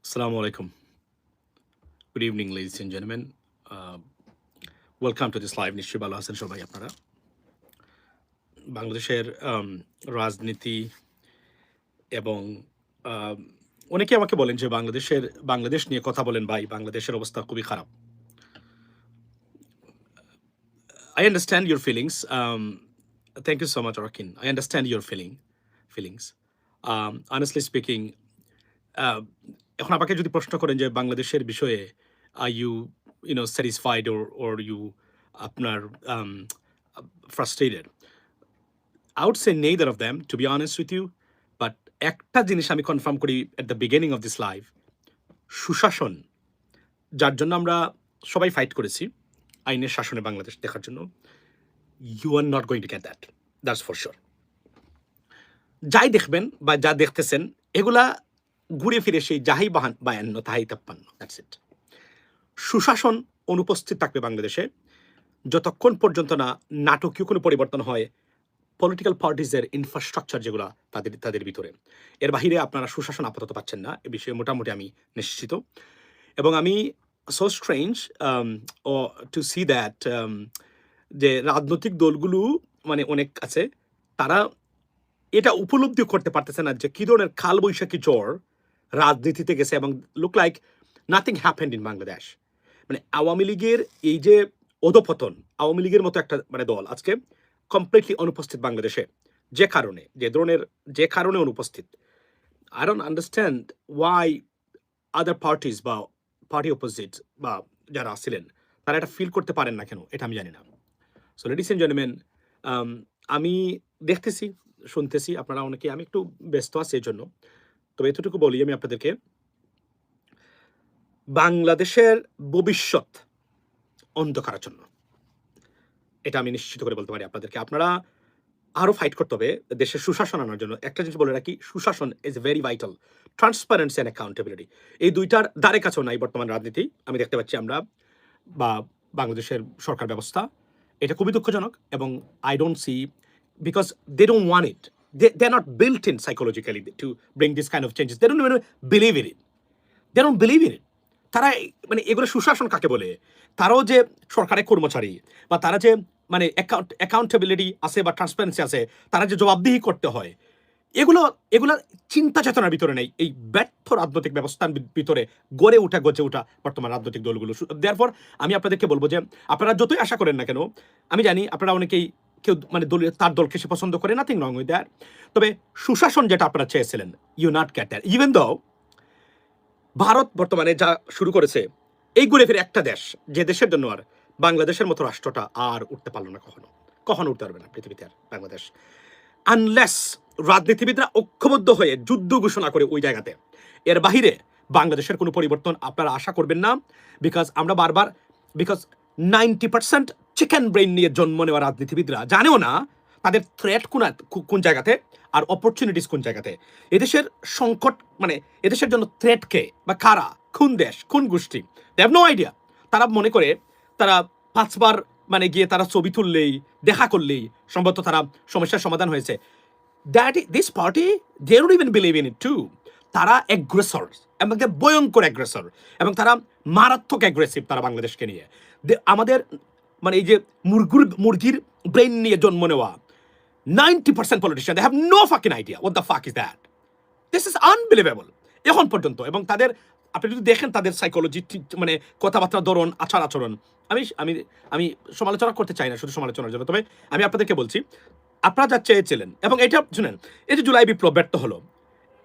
Assalamu alaikum. Good evening, ladies and gentlemen. Welcome to this live. নিশ্চয়ই ভালো আছেন সবাই আপনারা। বাংলাদেশের রাজনীতি এবং অনেকে আমাকে বলেন যে বাংলাদেশ নিয়ে কথা বলেন ভাই, বাংলাদেশের অবস্থা খুবই খারাপ। I understand your feelings. Thank you so much, Arakin. I understand your feelings. Honestly speaking, এখন আমাকে যদি প্রশ্ন করেন যে বাংলাদেশের বিষয়ে are you satisfied or you আপনার frustrated? I would say neither of them, to be honest with you. But একটা জিনিস আমি কনফার্ম করি at the beginning of this live, সুশাসন যার জন্য আমরা সবাই ফাইট করেছি, আইনের শাসনে বাংলাদেশ দেখার জন্য, you are not going to get that. That's for sure. যাই দেখবেন বা যা দেখতেছেন এগুলা ঘুরে ফিরে সেই যাহাই বায়ান্ন তাহাই তাপ্পান্ন। That's it. সুশাসন অনুপস্থিত থাকবে বাংলাদেশে যতক্ষণ পর্যন্ত না নাটকীয় কোনো পরিবর্তন হয় পলিটিক্যাল পার্টিজের ইনফ্রাস্ট্রাকচার যেগুলো তাদের ভিতরে। এর বাহিরে আপনারা সুশাসন আপাতত পাচ্ছেন না, এ বিষয়ে মোটামুটি আমি নিশ্চিত। এবং আমি so strange to see that যে রাজনৈতিক দলগুলো মানে অনেক আছে, তারা এটা উপলব্ধি করতে পারতেছে না যে কী ধরনের কালবৈশাখী জ্বর রাজনীতিতে গেছে এবং look like nothing happened in Bangladesh. মানে আওয়ামী লীগের এই যে অধপতন, আওয়ামী লীগের মতো একটা মানে দল আজকে কমপ্লিটলি অনুপস্থিত বাংলাদেশে, যে কারণে অনুপস্থিত। I don't understand Y other parties বা পার্টি অপোজিট বা যারা ছিলেন তারা এটা ফিল করতে পারেন না কেন, এটা আমি জানি না। সো লেডিস এন্ড জেন্টলম্যান, আমি দেখতেছি, শুনতেছি আপনারা অনেকে, আমি একটু ব্যস্ত আছি এই জন্য। তবে এতটুকু বলি আমি আপনাদেরকে, বাংলাদেশের ভবিষ্যৎ অন্ধকারাচ্ছন্ন, এটা আমি নিশ্চিত করে বলতে পারি আপনাদেরকে। আপনারা আরো ফাইট করতে হবে দেশের সুশাসন আনার জন্য। একটা জিনিস বলে রাখি, সুশাসন is very vital. Transparency and accountability, এই দুইটার দ্বারে কাছেও নাই বর্তমান রাজনীতি। আমি দেখতে পাচ্ছি আমরা বা বাংলাদেশের সরকার ব্যবস্থা, এটা খুবই দুঃখজনক। এবং I don't see, because they don't want it, they are not built in psychologically to bring this kind of changes. They don't even believe in it. They don't believe in it. তারা মানে এগুলো সুশাসন কাকে বলে, তারাও যে সরকারের কর্মচারী বা তারা যে মানে অ্যাকাউন্টেবিলিটি আছে বা ট্রান্সপারেন্সি আছে, তারা যে জবাবদিহি করতে হয়, এগুলো চিন্তা চেতনার ভিতরে নেই। এই ব্যর্থ রাজনৈতিক ব্যবস্থার ভিতরে গড়ে ওঠা বর্তমান রাজনৈতিক দলগুলো। দেয়ারফর আমি আপনাদেরকে বলবো যে আপনারা যতই আশা করেন না কেন, আমি জানি আপনারা অনেকেই কেউ মানে তার দলকে সে পছন্দ করে, নাথিং রং উইথ দ্যাট। তবে সুশাসন যেটা আপনারা চেয়েছিলেন, you not get that. Even though Bharat বর্তমানে যা শুরু করেছে, এই ঘুরে ফিরে একটা দেশ, যে দেশের জন্য আর বাংলাদেশের মতো রাষ্ট্রটা আর উঠতে পারলো না, কখনো উঠতে পারবে না পৃথিবীতে আর বাংলাদেশ, আনলেস রাজনীতিবিদরা ঐক্যবদ্ধ হয়ে যুদ্ধ ঘোষণা করে ওই জায়গাতে। এর বাহিরে বাংলাদেশের কোনো পরিবর্তন আপনারা আশা করবেন না। বিকজ 90% চিকেন ব্রেইন নিয়ে জন্ম নেওয়া রাজনীতিবিদরা জানেও না তাদের থ্রেট কোন জায়গাতে আর অপরচুনিটিস কোন জায়গাতে। এদেশের সংকট মানে এদেশের জন্য থ্রেট কে বা কারা, কোন দেশ, কোন গোষ্ঠী, দে হ্যাভ নো আইডিয়া। তারা মনে করে তারা 5 বার মানে গিয়ে তারা ছবি তুললেই, দেখা করলেই সম্ভবত তারা সমস্যার সমাধান হয়েছে। This party, they don't even believe in it too. তারা অ্যাগ্রেসর এবং ভয়ঙ্কর অ্যাগ্রেসর, এবং তারা মারাত্মক অ্যাগ্রেসিভ তারা বাংলাদেশকে নিয়ে। আমাদের মানে এই যে মুরগির ব্রেইন নিয়ে জন্ম নেওয়া 90% politician, they have no fucking idea what the fuck is that. This is unbelievable এখন পর্যন্ত। এবং তাদের আপনি যদি দেখেন তাদের সাইকোলজি, মানে কথাবার্তা, ধরন, আচরণ, আমি সমালোচনা করতে চাই না শুধু সমালোচনার জন্য। তবে আমি আপনাদেরকে বলছি, আপনারা যা চেয়েছিলেন, এবং এটা শুনেন, এই যে জুলাই বিপ্লব ব্যর্থ হলো,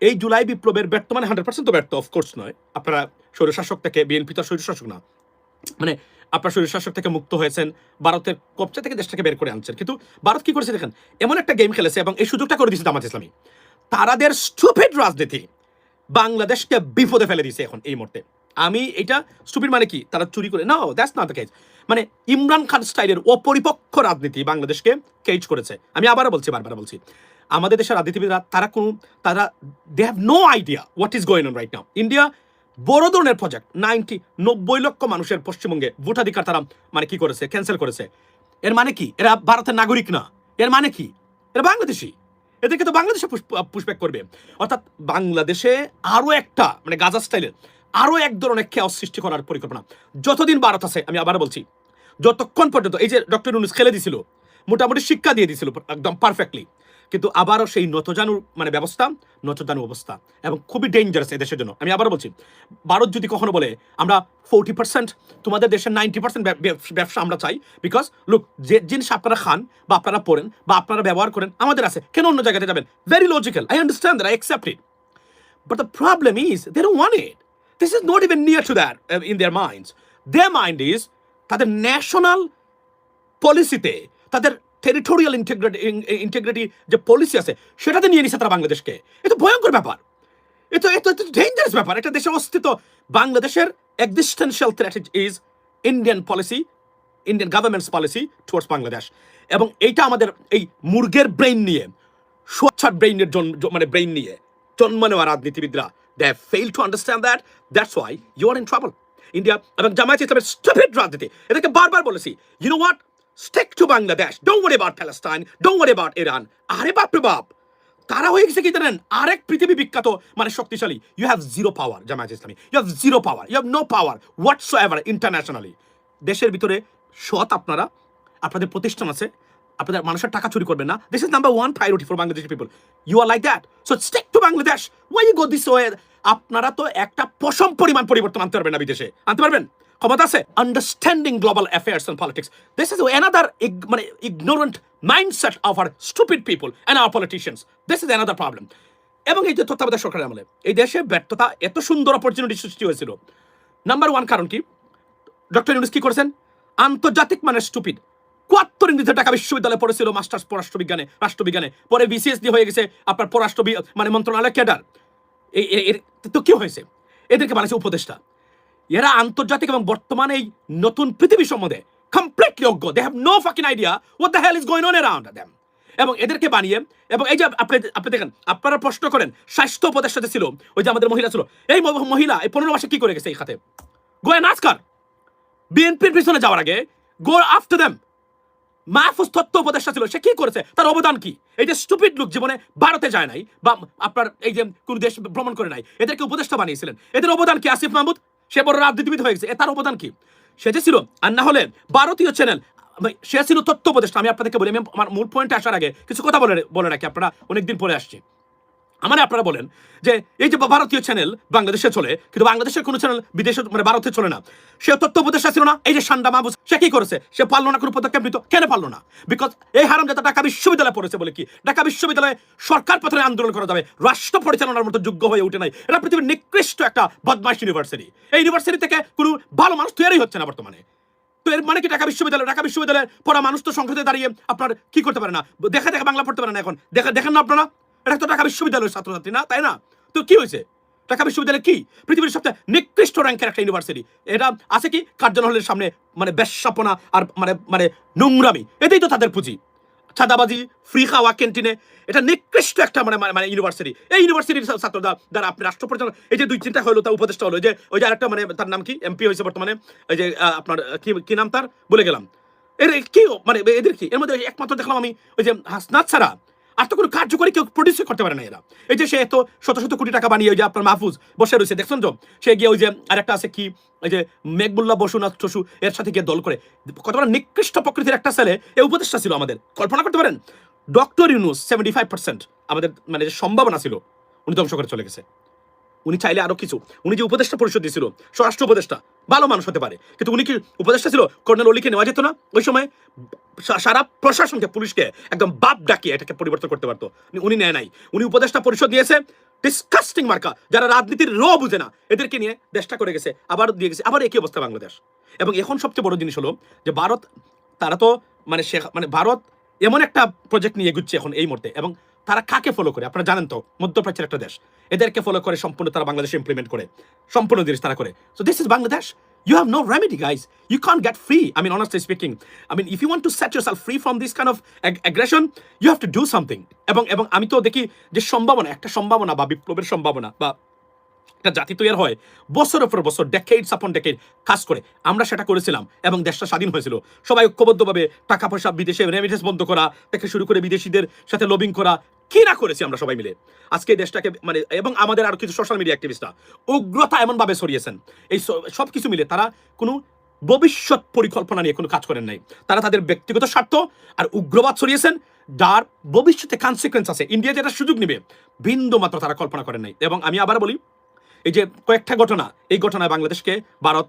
এই জুলাই বিপ্লবের ব্যর্থ মানে 100% তো ব্যর্থ অফকোর্স নয়। আপনারা স্বৈরশাসক থেকে, বিএনপি তো স্বৈরশাসক না, মানে আপনার স্বৈরশাসক থেকে মুক্ত হয়েছেন, ভারতের কবজা থেকে দেশটাকে বের করে আনছেন। কিন্তু ভারত কি করেছে দেখেন, এমন একটা গেম খেলেছে এবং এই সুযোগটা করে দিয়েছে জামাত ইসলামী। তাদের স্টুপিড রাজনীতি বাংলাদেশকে বিপদে ফেলে দিয়েছে এখন এই মুহূর্তে। আমি এটা স্টুপিড মানে কি, তারা চুরি করে, no that's not the case. মানে ইমরান খান স্টাইলের অপরিপক্ষ রাজনীতি বাংলাদেশকে কেজ করেছে। আমি আবারও বলছি, বারবার বলছি, আমাদের দেশের রাজনীতিবিদরা তারা they have no idea what is going on right now. India বড় ধরনের প্রজেক্ট, 90 লক্ষ মানুষের পশ্চিমবঙ্গে ভোটাধিকার তারা মানে কি করেছে, ক্যান্সেল করেছে। এর মানে কি, এরা ভারতের নাগরিক না। এর মানে কি, এরা বাংলাদেশি। এদেরকে তো বাংলাদেশে পুশব্যাক করবে। অর্থাৎ বাংলাদেশে আরো একটা মানে গাজা স্টাইলের আরো এক ধরনের খেয়াল সৃষ্টি করার পরিকল্পনা যতদিন ভারত আছে, আমি আবার বলছি, যতক্ষণ পর্যন্ত এই যে ডক্টর ইউনূস খেলে দিছিল, মোটামুটি শিক্ষা দিয়ে দিছিল একদম পারফেক্টলি, কিন্তু আবারও সেই নতজানুর মানে ব্যবস্থা, নতজানু অবস্থা, এবং খুবই ডেঞ্জারাস এই দেশের জন্য। আমি আবারও বলছি, ভারত যদি কখনো বলে আমরা 40% তোমাদের দেশের 90% ব্যবসা আমরা চাই, বিকজ লুক যে জিনিস আপনারা খান বা আপনারা পড়েন বা আপনারা ব্যবহার করেন আমাদের আছে, কেন অন্য জায়গাতে যাবেন? Very logical, I understand that, I accept it, but the problem is they don't want it. This is not even near to that in their minds. Their mind is তাদের ন্যাশনাল পলিসিতে, তাদের টেরিটোরিয়াল ইন্টিগ্রিটি যে policy আছে সেটাতে নিয়ে নিছে তারা বাংলাদেশকে। এটা ভয়ঙ্কর ব্যাপার, এটা ডেঞ্জারাস ব্যাপার। একটা দেশের অস্তিত্ব, বাংলাদেশের existential threat is Indian policy, Indian government's policy towards Bangladesh. এবং এইটা আমাদের এই মুরগের ব্রেইন নিয়ে, সোচ্ছার ব্রেইনের মানে ব্রেইন নিয়ে জন্ম নেওয়া রাজনীতিবিদরা, they have fail to understand that, that's why you are in trouble. India এবং জামায়াত ইসলামের স্টুপিড রাজনীতি, এদেরকে বারবার বলেছি, you know what, stick to Bangladesh, don't worry about Palestine, don't worry about Iran। আরে বাপ রে বাপ, তারা হয়ে গেছে কি জানেন, আরেক পৃথিবী বিখ্যাত মানে শক্তিশালী। You have zero power, Jamaat Islami, you have zero power, you have no power whatsoever internationally. দেশের ভিতরে সৎ আপনারা, আপনাদের প্রতিষ্ঠান আছে, আপনাদের মানুষের টাকা চুরি করবেন না। This is number one priority for Bangladeshi people. You are like that, so stick to Bangladesh. Why you go this way? আপনারা তো একটা পশম পরিমাণ পরিবর্তন আনতে পারবেন না বিদেশে, আনতে পারবেন? ক্ষমতা আছে। Understanding global affairs and politics, this is another মানে ignorant mindset of our stupid people and our politicians. This is another problem. এবং এই যে তত্ত্বাবধায়ক সরকারের আমলে এই দেশে ব্যর্থতা, এত সুন্দর অপরচুনিটি সৃষ্টি হয়েছিল। নাম্বার ওয়ান কারণ কি? ডক্টর ইউনূস কি করেছেন? আন্তর্জাতিক মানের স্টুপিড ৭৪ ইংরেজিতে ঢাকা বিশ্ববিদ্যালয়ে পড়েছিল মাস্টার্স রাষ্ট্রবিজ্ঞানে, পরে বিসিএস দিয়ে হয়ে গেছে আপনার পররাষ্ট্র মানে মন্ত্রণালয় ক্যাডার। এর তো কি হয়েছে? এদেরকে বানাইছে উপদেষ্টা। এরা আন্তর্জাতিক এবং বর্তমানে এই নতুন পৃথিবী সম্বন্ধে কমপ্লিটলি অজ্ঞ। They have no fucking idea what the hell is going on around them. এবং এদেরকে বানিয়ে, এবং এই যে আপনি দেখেন, আপনারা প্রশ্ন করেন স্বাস্থ্য উপদেষ্টা যে ছিল, ওই যে আমাদের মহিলা ছিল, এই মহিলা এই 15 মাসে কি করে গেছে এই খাতে? Go and ask her. বিএনপির পিছনে যাওয়ার আগে গো আফটার দেম। মাহফুজ তথ্য উপদেষ্টা ছিল, সে কি করেছে? তার অবদান কি? এই যে স্টুপিড লোক জীবনে ভারতে যায় নাই বা আপনার এই যে কোন দেশ ভ্রমণ করে নাই, এদেরকে উপদেষ্টা বানিয়েছিলেন, এদের অবদান কি? আসিফ মাহমুদ, সে বড় রাজনীতিবিদ হয়ে গেছে, তার অবদান কি? সে যে ছিল, আর না হলে ভারতীয় চ্যানেল, সে ছিল তথ্য উপদেষ্টা। আমি আপনাদেরকে বলি, আমি আমার মূল পয়েন্টে আসার আগে কিছু কথা বলে রাখি, আপনারা অনেকদিন পরে আসছি। আপনারা বলেন যে এই যে ভারতীয় চ্যানেল বাংলাদেশে চলে, কিন্তু বাংলাদেশের কোনো চ্যানেল বিদেশে মানে ভারতে চলে না। সে তথ্য উপদেষ্টা ছিল না? এই যে সান্ডা মাহবুব, সে কি করেছে? সে পারলো না কোনো পদক্ষেপ নিত। কেন পারলো না? বিকজ এই হারামজাদা ঢাকা বিশ্ববিদ্যালয়ে পড়েছে বলে কি ঢাকা বিশ্ববিদ্যালয়ে সরকার পথে আন্দোলন করা যাবে, রাষ্ট্র পরিচালনার মতো যোগ্য হয়ে উঠে নাই। এটা পৃথিবীর নিকৃষ্ট একটা বদমাইশ ইউনিভার্সিটি। এই ইউনিভার্সিটি থেকে কোনো ভালো মানুষ তৈরি হচ্ছে না বর্তমানে। তো এর মানে কি ঢাকা বিশ্ববিদ্যালয়ে পড়া মানুষ তো সংসদে দাঁড়িয়ে আপনার কি করতে পারে না? দেখা বাংলা পড়তে পারে না। এখন দেখেন না আপনারা, এটা তো ঢাকা বিশ্ববিদ্যালয়ের ছাত্রছাত্রী না, তাই না? তো কি হয়েছে? ঢাকা বিশ্ববিদ্যালয় কি পৃথিবীর সবচেয়ে নিকৃষ্ট র্যাঙ্কের একটা ইউনিভার্সিটি। এটা আছে কি কার্জন হলের সামনে মানে বেশ্যাপনা আর মানে নোংরামি, এটাই তো তাদের পুঁজি। ছাদাবাজি, ফ্রি খাওয়া ক্যান্টিনে, এটা নিকৃষ্ট একটা মানে ইউনিভার্সিটি। এই ইউনিভার্সিটির ছাত্ররা দ্বারা আপনি রাষ্ট্র পরিচালনা, এই যে 2-3টা হলো তার উপদেষ্টা হলো, যে ওই যে আরেকটা মানে তার নাম কি এমপি হয়েছে বর্তমানে, এই যে আপনার কি নাম তার বলে গেলাম, এর কি মানে এদের কি? এর মধ্যে একমাত্র দেখলাম আমি ওই যে হাসনাত ছাড়া আর তো কোনো কার্যকরী কেউ প্রডিউস করতে পারে না এরা। এই যে সে এত শত কোটি টাকা বানিয়ে ওই যে আপনার মাহফুজ বসে রয়েছে, দেখছেন তো? সে গিয়ে ওই যে আরেকটা আছে কি, ওই যে মেঘবুল্লাহ বসুনাথ টসু, এর সাথে গিয়ে দল করে কত বড় নিকৃষ্ট প্রকৃতির একটা ছেলে এই উপদেষ্টা ছিল আমাদের। কল্পনা করতে পারেন? ডক্টর ইউনূস 75% আমাদের মানে যে সম্ভাবনা ছিল উনি ধ্বংস করে চলে গেছে। উনি চাইলে আরো কিছু, উনি যে উপদেষ্টা পরিষদ দিয়েছিল, স্বরাষ্ট্র উপদেষ্টা, ভালো মানুষ হতে পারে, কিন্তু উনি কি উপদেষ্টা ছিল? কর্নেল অলিকে নেওয়া যেত না? ওই সময় সারা প্রশাসনকে, পুলিশকে একদম বাপ ডাকিয়ে এটাকে পরিবর্তন করতে পারতো। উনি নেয় নাই। উনি উপদেষ্টা পরিষদ দিয়েছে ডিসকাস্টিং মার্কা, যারা রাজনীতির বুঝে না, এদেরকে নিয়ে দেশটা করে গেছে, আবার দিয়ে গেছে। আবার একই অবস্থা বাংলাদেশ। এবং এখন সবচেয়ে বড় জিনিস হলো যে ভারত, তারা তো মানে ভারত এমন একটা প্রজেক্ট নিয়ে এগুচ্ছে এখন এই মুহূর্তে, এবং তারা কাকে ফলো করে আপনারা জানেন তো? মধ্যপ্রাচ্যের একটা দেশ, এদেরকে ফলো করে সম্পূর্ণ তারা বাংলাদেশে ইমপ্লিমেন্ট করে, সম্পূর্ণ জিনিস তারা করে। So this is Bangladesh. You have no remedy, guys. You can't get free. I mean, honestly speaking, I mean, if you want to set yourself free from this kind of aggression, you have to do something. এবং আমি তো দেখি যে সম্ভাবনা, একটা সম্ভাবনা বা বিপ্লবের সম্ভাবনা বা একটা জাতি তৈরি হয় বছরের পর বছর, ডেকেডস আপন ডেকেড কাজ করে। আমরা সেটা করেছিলাম এবং দেশটা স্বাধীন হয়েছিল। সবাই ঐক্যবদ্ধভাবে টাকা পয়সা বিদেশে রেমিটেন্স বন্ধ করা থেকে শুরু করে বিদেশিদের সাথে লবিং করা, কি না করেছি আমরা সবাই মিলে আজকে এই দেশটাকে, মানে এবং আমাদের আরো কিছু সোশ্যাল মিডিয়া অ্যাক্টিভিস্টরা উগ্রতা এমনভাবে ছড়িয়েছেন, এই সব কিছু মিলে তারা কোনো ভবিষ্যৎ পরিকল্পনা নিয়ে কোনো কাজ করেন নাই। তারা তাদের ব্যক্তিগত স্বার্থ আর উগ্রবাদ ছড়িয়েছেন, যার ভবিষ্যতে কনসিকুয়েন্স আছে। ইন্ডিয়া যেটা সুযোগ নেবে বিন্দু মাত্র তারা কল্পনা করেন নাই। এবং আমি আবার বলি, এই যে কয়েকটা ঘটনা, এই ঘটনায় বাংলাদেশকে ভারত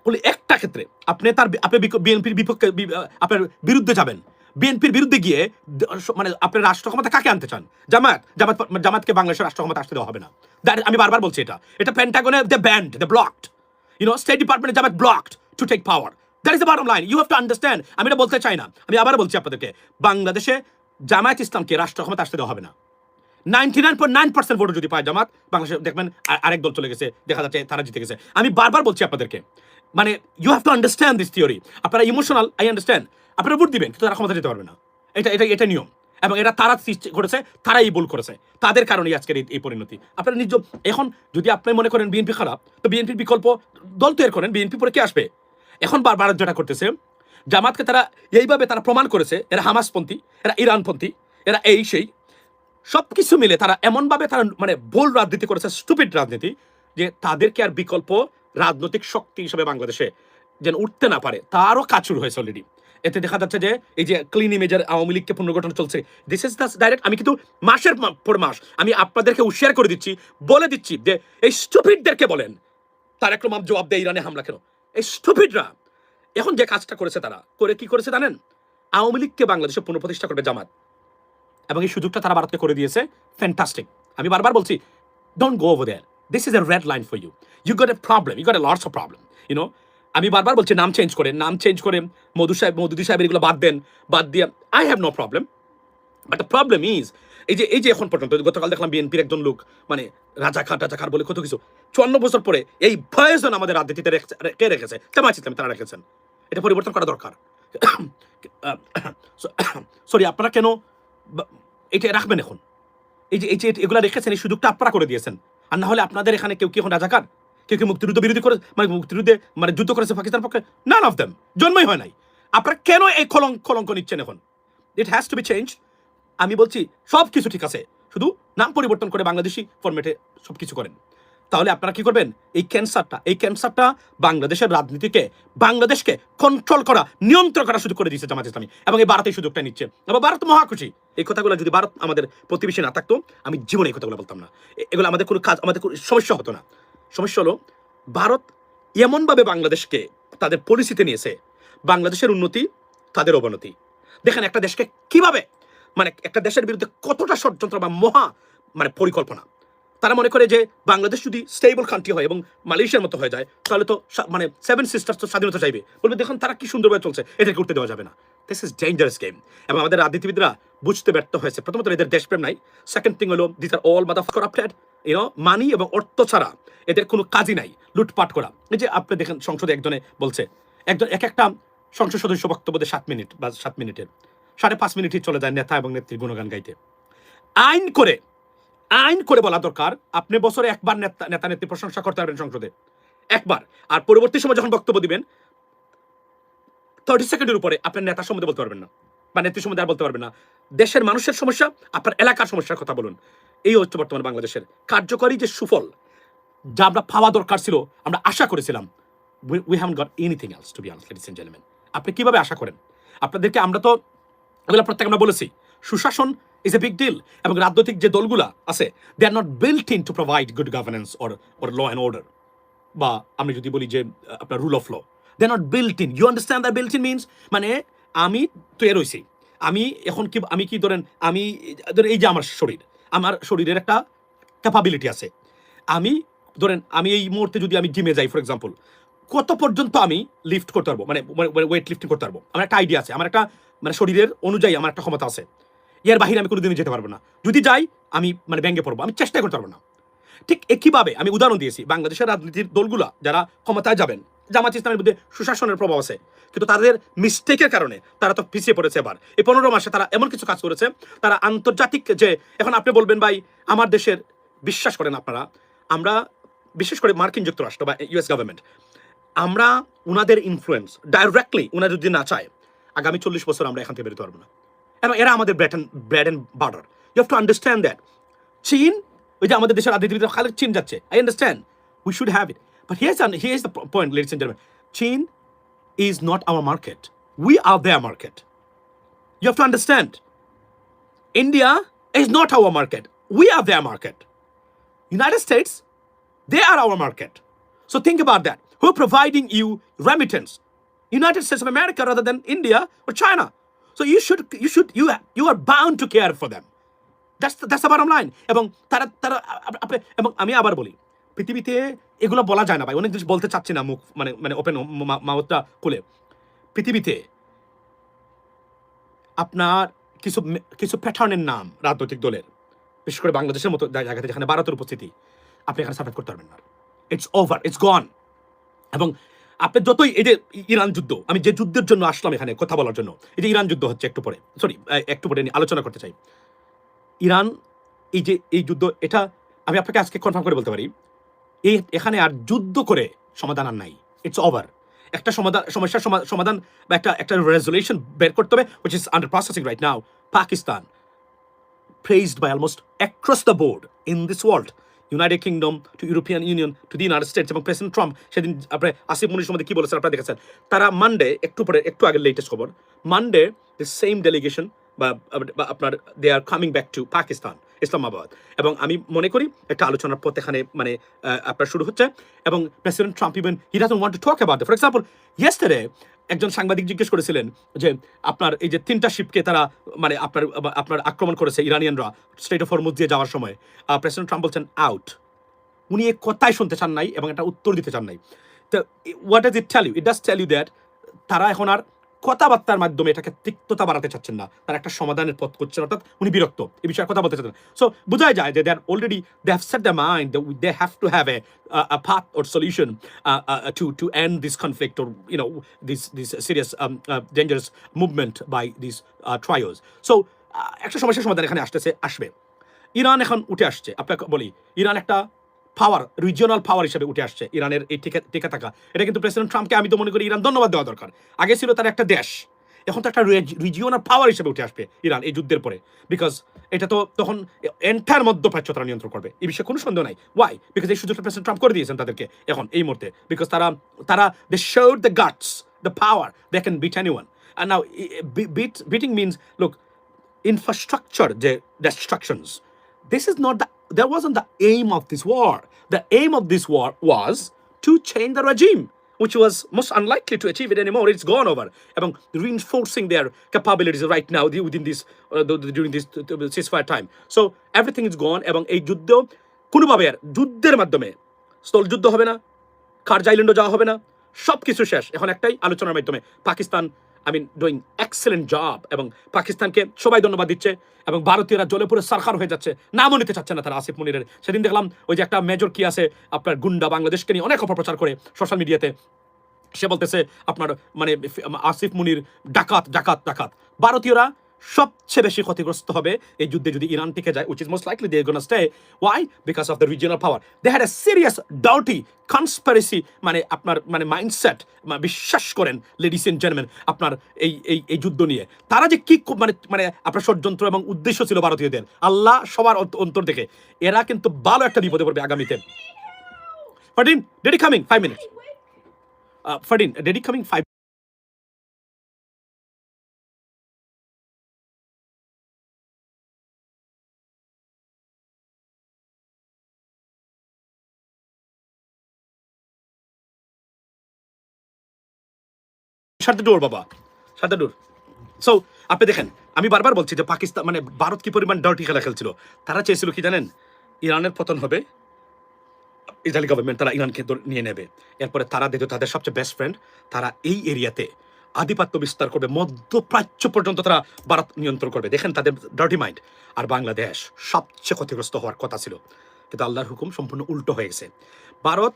বলে একটা ক্ষেত্রে আপনি বিএনপির বিপক্ষে আপনার বিরুদ্ধে যাবেন, বিএনপির বিরুদ্ধে গিয়ে মানে আপনার রাষ্ট্র ক্ষমতা কাকে আনতে চান? জামাতকে বাংলাদেশের রাষ্ট্র ক্ষমতা আসতে দেওয়া হবে না। আমি বারবার বলছি, এটা পেন্টাগনে they banned, they blocked, state ডিপার্টমেন্টে Jamaat blocked to take power. That is the bottom line, you have to understand. আমি এটা বলতে চাই না, আমি আবার বলছি আপনাদেরকে, বাংলাদেশে জামায়াত ইসলামকে রাষ্ট্র ক্ষমতা আসতে দেওয়া হবে না। 99.9% ভোট যদি পায় জামাত, বাংলাদেশে দেখবেন আরেক দল চলে গেছে, দেখা যাচ্ছে তারা জিতে গেছে। আমি বারবার বলছি আপনাদেরকে, মানে you have to understand this theory. আপনারা ইমোশনাল, আই আন্ডারস্ট্যান্ড, আপনারা ভোট দিবেন কিন্তু তারা ক্ষমতা যেতে পারবে না। এটা নিয়ম, এবং এটা তারা সৃষ্টি করেছে, তারাই ভুল করেছে, তাদের কারণেই আজকের এই পরিণতি। আপনারা নিজ এখন যদি আপনি মনে করেন বিএনপি খারাপ, তো বিএনপির বিকল্প দল তৈরি করেন, বিএনপি পরে কে আসবে? এখন বারবার যেটা করতেছে জামাতকে, তারা এইভাবে তারা প্রমাণ করেছে এরা হামাসপন্থী, এরা ইরানপন্থী, এরা এই সেই সবকিছু মিলে তারা এমনভাবে তারা মানে ভুল রাজনীতি করেছে, স্টুপিড রাজনীতি, যে তাদেরকে আর বিকল্প রাজনৈতিক শক্তি হিসেবে বাংলাদেশে যেন উঠতে না পারে, তারও কাজ শুরু হয়েছে অলরেডি। এতে দেখা যাচ্ছে যে এই যে ক্লিন ইমেজের আওয়ামী লীগকে পুনর্গঠন চলছে, দিস ইজ দ্য ডাইরেক্ট। আমি কিন্তু মাসের পর মাস আমি আপনাদেরকে শেয়ার করে দিচ্ছি, বলে দিচ্ছি যে এই স্টুপিডদেরকে বলেন তারেক রহমান জবাব দেয় ইরানে হামলা কেন। এই স্টুপিডরা এখন যে কাজটা করেছে, তারা করে কি করেছে জানেন? আওয়ামী লীগকে বাংলাদেশে পুনঃপ্রতিষ্ঠা করবে জামাত, এবং এই সুযোগটা তারা ভারতকে করে দিয়েছে। ফ্যান্টাস্টিক। আমি বারবার বলছি, don't go over there, this is a red line for you, you got a problem, you got a lots of problem. আমি বারবার বলছি নাম চেঞ্জ করে মৌদুদি সাহেব এগুলো বাদ দিয়ে I have no problem. But the problem is এই যে এখন পর্যন্ত গতকাল দেখলাম বিএনপির একজন লোক মানে রাজাকার বলে কত কিছু, 54 বছর পরে এই ভয়জন আমাদের রাজনীতিতে কে রেখেছে? জামায়াত ইসলামী তারা রেখেছেন। এটা পরিবর্তন করা দরকার। সরি, আপনারা কেন এটা রাখবেন? এখন এই যে এগুলা রেখেছেন, এই সুযোগটা আপনারা করে দিয়েছেন। আর না হলে আপনাদের এখানে কেউ কি এখন রাজাকার, কেউ কি মুক্তিযুদ্ধ বিরোধী করে, মানে মুক্তিযুদ্ধে মানে যুদ্ধ করেছে পাকিস্তান পক্ষে? নান অফ দেম, জন্মই হয় নাই। আপনারা কেন এই কলঙ্ক নিচ্ছেন এখন? It has to be change. আমি বলছি সব কিছু ঠিক আছে, শুধু নাম পরিবর্তন করে বাংলাদেশি ফরম্যাটে সব কিছু করেন। তাহলে আপনারা কি করবেন? এই ক্যান্সারটা বাংলাদেশের রাজনীতিকে, বাংলাদেশকে কন্ট্রোল করা, নিয়ন্ত্রণ করা শুরু করে দিয়েছে জামায়াত ইসলামী, এবং এই ভারত এই সুযোগটা নিচ্ছে। এবং ভারত মহাখুশি। এই কথাগুলো যদি ভারত আমাদের প্রতিবেশী না থাকতো, আমি জীবনে এই কথাগুলো বলতাম না। এগুলো আমাদের কোনো কাজ, আমাদের কোনো সমস্যা হতো না। সমস্যা হলো ভারত এমনভাবে বাংলাদেশকে তাদের পরিস্থিতি নিয়েছে, বাংলাদেশের উন্নতি তাদের অবনতি। দেখেন একটা দেশকে কিভাবে, মানে একটা দেশের বিরুদ্ধে কতটা ষড়যন্ত্র বা মানে পরিকল্পনা। তারা মনে করে যে বাংলাদেশ যদি স্টেবল কান্ট্রি হয় এবং মালয়েশিয়ার মতো হয়ে যায়, তাহলে তো মানে 7 সিস্টার্স তো স্বাধীনতা চাইবে, বলবে দেখুন তারা কি সুন্দরভাবে চলছে, এদেরকে উঠতে দেওয়া যাবে না। This is dangerous game. এবং আমাদের রাজনীতিবিদরা বুঝতে ব্যর্থ হয়েছে। প্রথমত এদের দেশপ্রেম নাই, সেকেন্ড থিং হলো this are all mother corrupted, money এবং অর্থ ছাড়া এদের কোনো কাজই নাই, লুটপাট করা। এই যে আপনি দেখেন সংসদে একজনে বলছে, একটা সংসদ সদস্য বক্তব্য দেয় 7 মিনিট বা 7 মিনিটের, 5.5 মিনিটই চলে যায় নেতা এবং নেত্রীর গুণগান গাইতে। আইন করে বলা দরকার, আপনি বছরে একবার নেতা নেত্রী প্রশংসা করতে পারবেন সংসদে, একবার। আর পরবর্তী সময় যখন বক্তব্য দিবেন 30 সেকেন্ডের উপরে আপনার নেতার সম্বন্ধে বলতে পারবেন না, বা নেত্রীর সম্বন্ধে আর বলতে পারবেন না। দেশের মানুষের সমস্যা, আপনার এলাকার সমস্যার কথা বলুন। এই হচ্ছে বর্তমান বাংলাদেশের কার্যকরী যে সুফল, যা আমরা পাওয়া দরকার ছিল, আমরা আশা করেছিলাম। We haven't got anything else to be honest, ladies and gentleman. আপনি কিভাবে আশা করেন? আপনাদেরকে আমরা তো এগুলো প্রত্যেক আমরা বলেছি, সুশাসন ইজ এ বিগ ডিল। এবং রাজনৈতিক যে দলগুলা আছে, they are not built in to provide good governance or law and order, বা আমি যদি বলি যে আপনার rule of law, they are not built in. You understand that built in means, মানে আমি তৈরি রয়েছি, আমি কি ধরেন এই যে আমার শরীরের একটা ক্যাপাবিলিটি আছে। আমি এই মুহূর্তে যদি আমি জিমে যাই ফর এক্সাম্পল, কত পর্যন্ত আমি লিফট করতে পারবো, মানে ওয়েট লিফটিং করতে পারবো, আমার একটা আইডিয়া আছে, আমার একটা মানে শরীরের অনুযায়ী আমার একটা ক্ষমতা আছে। এর বাহিরে আমি কোনোদিনই যেতে পারবো না। যদি যাই আমি মানে ভেঙে পড়বো, আমি চেষ্টা করতে পারবো না। ঠিক একইভাবে আমি উদাহরণ দিয়েছি, বাংলাদেশের রাজনীতির দলগুলা যারা ক্ষমতায় যাবেন, জামাত ইসলামের মধ্যে সুশাসনের প্রভাব আছে, কিন্তু তাদের মিস্টেকের কারণে তারা তো পিছিয়ে পড়েছে। এবার এই 15 মাসে তারা এমন কিছু কাজ করেছে, তারা আন্তর্জাতিক যে, এখন আপনি বলবেন ভাই আমার দেশের, বিশ্বাস করেন আপনারা, আমরা বিশেষ করে মার্কিন যুক্তরাষ্ট্র বা ইউএস গভর্নমেন্ট, আমরা উনাদের ইনফ্লুয়েন্স ডাইরেক্টলি উনারা যদি না চায়, আগামী 40 বছর আমরা এখান থেকে বেরোতে পারবো না। এবং এরা আমাদের bread and butter. You have to understand that. চীন, ওই যে আমাদের দেশের রাজনীতিবিদ খালি চীন যাচ্ছে, I understand, we should have it, but here's the point, ladies and gentleman, চীন is not our market. We are their market. You have to understand. India is not our market. We are their market. United States, they are our market. So think about that. Who are providing you remittance? United States of America rather than India or China. So you are bound to care for them. That's the bottom line. এবং এবং আমি আবার বলি, পৃথিবীতে এগুলো বলা যায় না ভাই, অনেক জিনিস বলতে চাচ্ছি না মুখ মানে ওপেন মাউথটা খুলে। পৃথিবীতে আপনার কিছু প্যাটার্নের নাম রাজনৈতিক দলের, বিশেষ করে বাংলাদেশের মতো জায়গাতে যেখানে ভারতের উপস্থিতি, আপনি এখানে সাপোর্ট করতে পারবেন না। ইটস ওভার, ইটস গন। এবং আপনি যতই এই যে ইরান যুদ্ধ, আমি যে যুদ্ধের জন্য আসলাম এখানে কথা বলার জন্য, এই যে ইরান যুদ্ধ হচ্ছে একটু পরে আলোচনা করতে চাই। ইরান এই যুদ্ধ, এটা আমি আপনাকে আজকে কনফার্ম করে বলতে পারি, এখানে আর যুদ্ধ করে সমাধান আর নাই। It's over. একটা সমস্যার সমাধান বা একটা রেজলিউশন বের করতে হবে, which is under processing right now. Pakistan, praised by almost across the board in this world, United Kingdom to European Union to the United States, এবং প্রেসিডেন্ট ট্রাম্প সেদিন আপনি আসিফ মুনির সম্বন্ধে কি বলেছেন আপনারা দেখেছেন। তারা মানডে, একটু আগে লেটেস্ট খবর, মানডে দ্য সেম ডেলিগেশন বা আপনার they are coming back to Pakistan, Islamabad. এবং আমি মনে করি একটা আলোচনার পথ এখানে মানে আপনার শুরু হচ্ছে। এবং president Trump even he doesn't want to talk about it. For example, yesterday একজন সাংবাদিক জিজ্ঞেস করেছিলেন যে আপনার এই যে 3টা শিপকে তারা মানে আপনার আক্রমণ করেছে ইরানিয়ানরা স্ট্রেট অফ হরমুজ দিয়ে যাওয়ার সময়, প্রেসিডেন্ট ট্রাম্প বলছেন আউট। উনি এই কথাই শুনতে চান নাই এবং একটা উত্তর দিতে চান নাই। তো what does it tell you? It does tell you that তারা এখন আর কথাবার্তার মাধ্যমে এটাকে তিক্ততা বাড়াতে চাচ্ছেন না, তারা একটা সমাধানের পথ করছেন, অর্থাৎ উনি বিরক্ত, এই বিষয়ে কথা বলতে চাচ্ছেন না। সো বোঝাই যায় যে they have set their mind that they have to have a path or solution to end this conflict, or this serious dangerous movement by these trials. So একটা সমস্যার সমাধান এখানে আসবে। ইরান এখন উঠে আসছে, আপনাকে বলি, ইরান একটা পাওয়ার, রিজিওনাল পাওয়ার হিসেবে উঠে আসছে। ইরানের এই টিকে থাকা, এটা কিন্তু প্রেসিডেন্ট ট্রাম্পকে আমি তো মনে করি ইরান ধন্যবাদ দেওয়া দরকার। আগে ছিল তার একটা দেশ, এখন তো একটা রিজিওনাল পাওয়ার হিসেবে উঠে আসবে ইরান এই যুদ্ধের পরে, বিকজ এটা তো তখন এন্টায়ার মধ্যপ্রাচ্য তারা নিয়ন্ত্রণ করবে, এই বিষয়ে কোনো সন্দেহ নাই। ওয়াই? বিকজ এই সুযোগটা প্রেসিডেন্ট ট্রাম্প করে দিয়েছেন তাদেরকে এখন এই মুহূর্তে, বিকজ তারা they showed the guts, the power, they can beat anyone. And now beating means, look, infrastructure destructions. That wasn't the aim of this war. The aim of this war was to change the regime, which was most unlikely to achieve it anymore. It's gone over. এবং reinforcing their capabilities right now within this during this ceasefire time. So everything is gone. এবং এই যুদ্ধ কোনোভাবে আর যুদ্ধের মাধ্যমে স্থল যুদ্ধ হবে না, কারজ আইল্যান্ডও যাওয়া হবে না, সব কিছু শেষ। এখন একটাই আলোচনার মাধ্যমে পাকিস্তান ডুইং এক্সেলেন্ট জব, এবং পাকিস্তানকে সবাই ধন্যবাদ দিচ্ছে, এবং ভারতীয়রা জলে পুরো সরকার হয়ে যাচ্ছে, নামও নিতে চাচ্ছে না তারা আসিফ মুনিরের। সেদিন দেখলাম ওই যে একটা মেজর কি আছে আপনার গুন্ডা, বাংলাদেশকে নিয়ে অনেক অপপ্রচার করে সোশ্যাল মিডিয়াতে, সে বলতেছে আপনার মানে আসিফ মুনির ডাকাত ডাকাত ডাকাত। ভারতীয়রা সবচেয়ে বেশি ক্ষতিগ্রস্ত হবে এই যুদ্ধে যদি ইরান টিকে যায়, which is most likely they are going to stay. Why? Because of the regional power. They had a serious dirty conspiracy মানে আপনার মানে মাইন্ডসেট, বিশ্বাস করেন লেডিস এন্ড জেন্টলম্যান, আপনার এই যুদ্ধ নিয়ে তারা যে কি মানে আপনার ষড়যন্ত্র এবং উদ্দেশ্য ছিল ভারতীয়দের, আল্লাহ সবার অন্তর দেখে, এরা কিন্তু ভালো একটা বিপদে পড়বে আগামীতে। Fardin, daddy coming 5 minutes. Fardin, Daddy coming 5. Shut the door, Baba. Shut the door. So, আপনি দেখেন, আমি বারবার বলছি যে পাকিস্তান মানে ভারত কি পরিমাণ ডার্টি খেলা খেলছিল। তারা চেয়েছিল কি জানেন? ইরানের পতন হবে, ইসরায়েলি গভর্নমেন্ট তারা ইরানকে নিয়ে নেবে, এরপরে তারা দেখো তাদের সবচেয়ে বেস্ট ফ্রেন্ড, তারা এই এরিয়াতে আধিপত্য বিস্তার করবে, মধ্যপ্রাচ্য পর্যন্ত তারা ভারত নিয়ন্ত্রণ করবে। দেখেন তাদের ডার্টি মাইন্ড। আর বাংলাদেশ সবচেয়ে ক্ষতিগ্রস্ত হওয়ার কথা ছিল, কিন্তু আল্লাহর হুকুম সম্পূর্ণ উল্টো হয়ে গেছে। ভারত